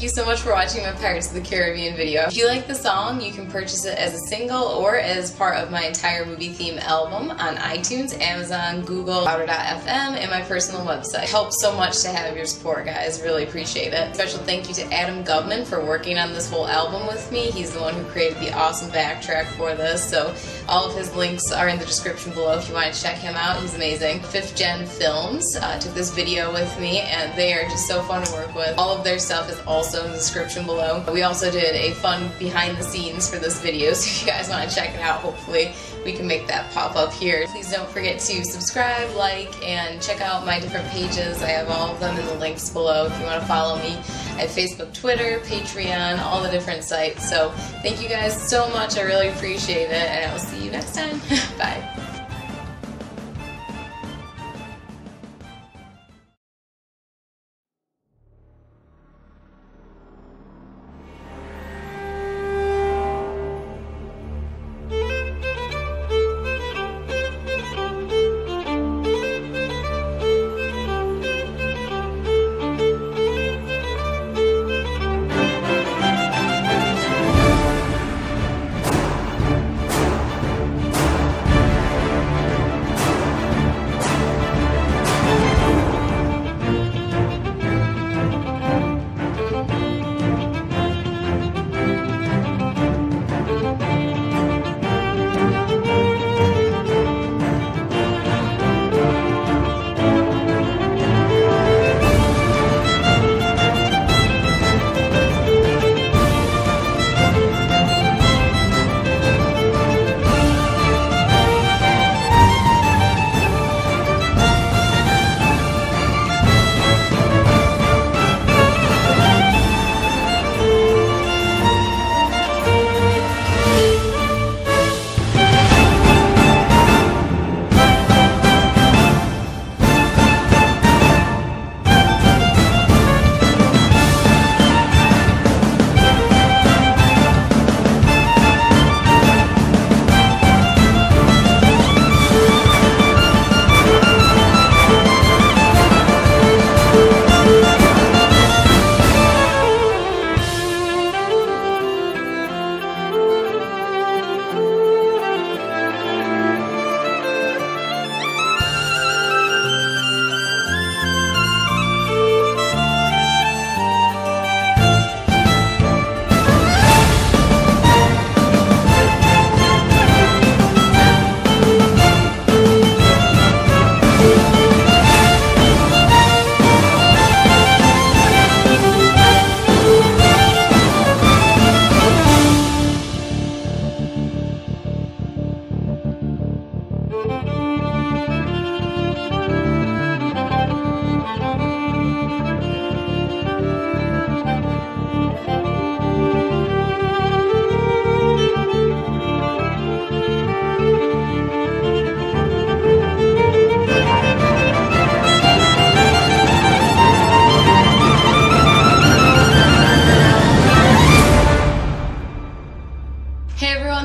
you so much for watching my Pirates of the Caribbean video. If you like the song, you can purchase it as a single or as part of my entire movie theme album on iTunes, Amazon, Google, Louder.fm, and my personal website. It helps so much to have your support, guys. Really appreciate it. Special thank you to Adam Govman for working on this whole album with me. He's the one who created the awesome backtrack for this, so all of his links are in the description below if you want to check him out. He's amazing. 5th Gen Films took this video with me, and they are just so fun to work with. All of their stuff is also in the description below. We also did a fun behind the scenes for this video, so if you guys want to check it out, hopefully we can make that pop up here. Please don't forget to subscribe, like, and check out my different pages. I have all of them in the links below if you want to follow me. I have Facebook, Twitter, Patreon, all the different sites. So thank you guys so much. I really appreciate it, and I will see you next time. Bye.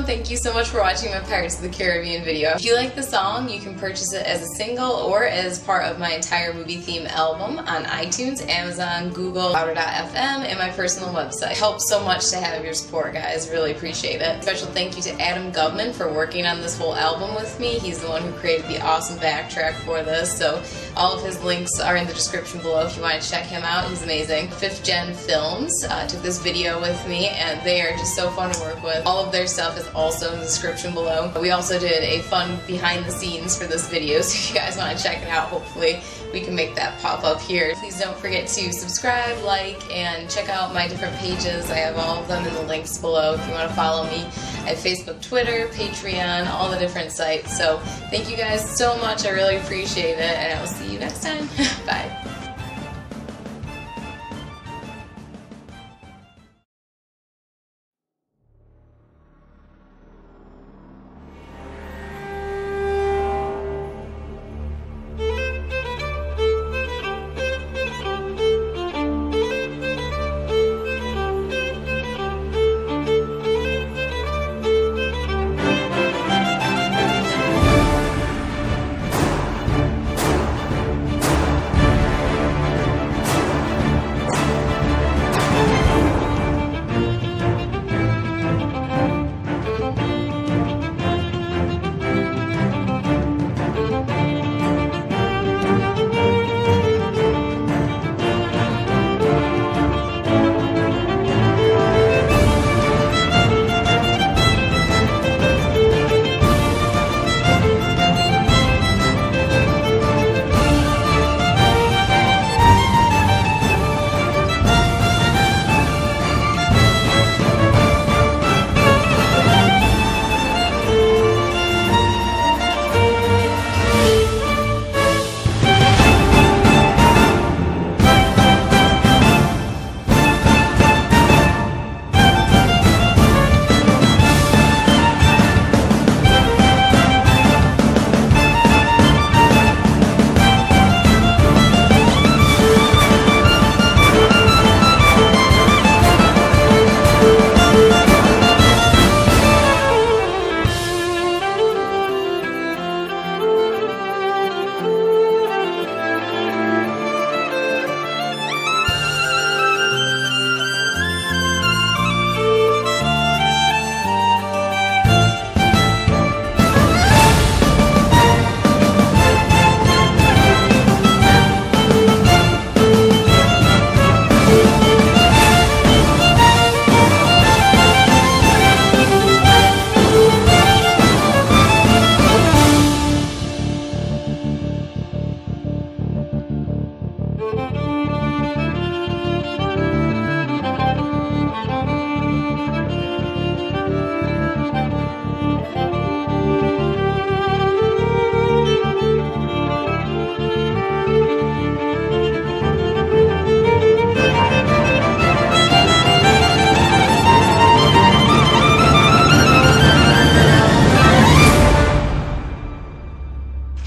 Thank you so much for watching my Pirates of the Caribbean video. If you like the song, you can purchase it as a single or as part of my entire movie theme album on iTunes, Amazon, Google, Louder.fm, and my personal website. It helps so much to have your support, guys. Really appreciate it. Special thank you to Adam Govman for working on this whole album with me. He's the one who created the awesome backtrack for this, so all of his links are in the description below if you want to check him out. He's amazing. 5th Gen Films took this video with me, and they are just so fun to work with. All of their stuff is also in the description below. We also did a fun behind the scenes for this video, so if you guys want to check it out, hopefully we can make that pop up here. Please don't forget to subscribe, like, and check out my different pages. I have all of them in the links below if you want to follow me. I have Facebook, Twitter, Patreon, all the different sites. So thank you guys so much. I really appreciate it, and I will see you next time. Bye.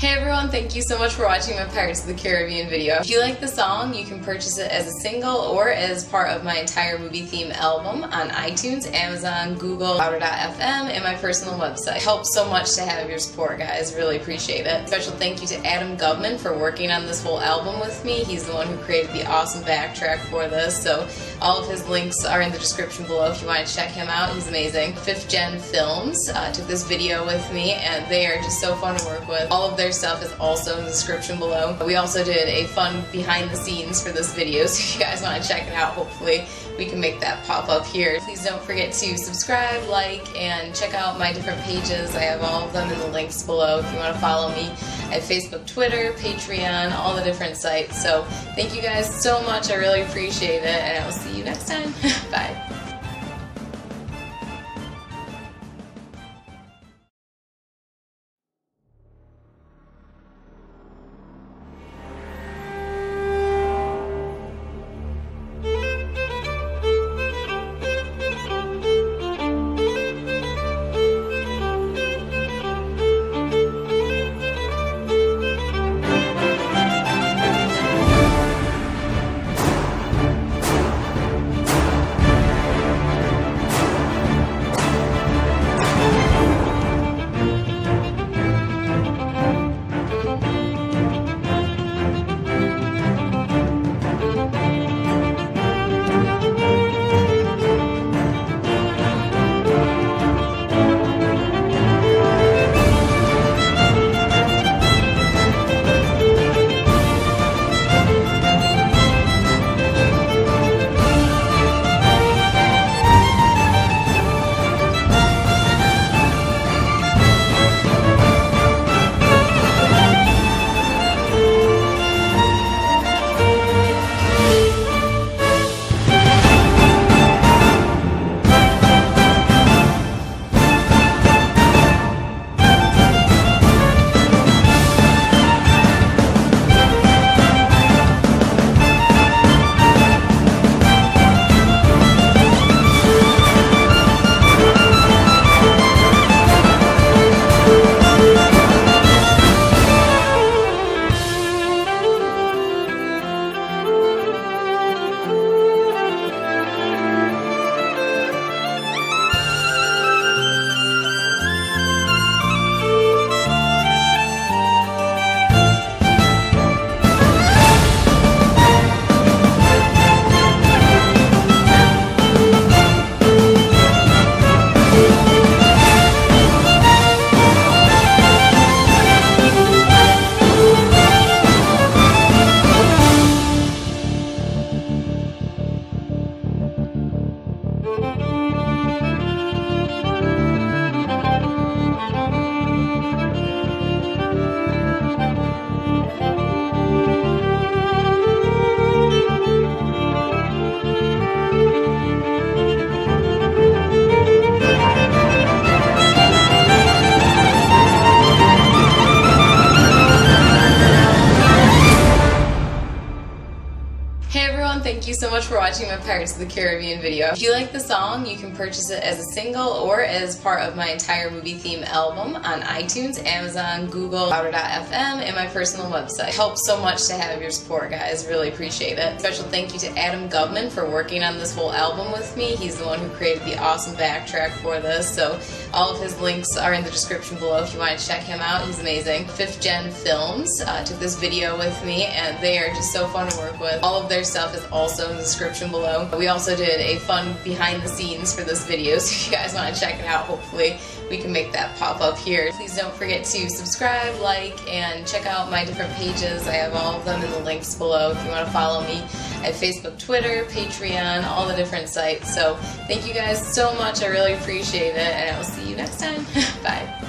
Hey everyone, thank you so much for watching my Pirates of the Caribbean video. If you like the song, you can purchase it as a single or as part of my entire movie theme album on iTunes, Amazon, Google, hafta.fm, and my personal website. It helps so much to have your support, guys. Really appreciate it. Special thank you to Adam Govman for working on this whole album with me. He's the one who created the awesome backtrack for this, so all of his links are in the description below if you want to check him out. He's amazing. 5th Gen Films took this video with me, and they are just so fun to work with. All of their stuff is also in the description below. We also did a fun behind the scenes for this video, so if you guys want to check it out, hopefully we can make that pop up here. Please don't forget to subscribe, like, and check out my different pages. I have all of them in the links below if you want to follow me. I have Facebook, Twitter, Patreon, all the different sites. So thank you guys so much. I really appreciate it, and I will see you next time. Bye. Thank you so much for watching my Pirates of the Caribbean video. If you like the song, you can purchase it as a single or as part of my entire movie theme album on iTunes, Amazon, Google, hafta.fm, and my personal website. It helps so much to have your support, guys. Really appreciate it. Special thank you to Adam Govman for working on this whole album with me. He's the one who created the awesome backtrack for this, so all of his links are in the description below if you want to check him out. He's amazing. 5th Gen Films took this video with me, and they are just so fun to work with. All of their stuff is also in the description below. We also did a fun behind the scenes for this video, so if you guys want to check it out, hopefully we can make that pop up here. Please don't forget to subscribe, like, and check out my different pages. I have all of them in the links below if you want to follow me. I have Facebook, Twitter, Patreon, all the different sites. So thank you guys so much. I really appreciate it, and I will see you next time. Bye.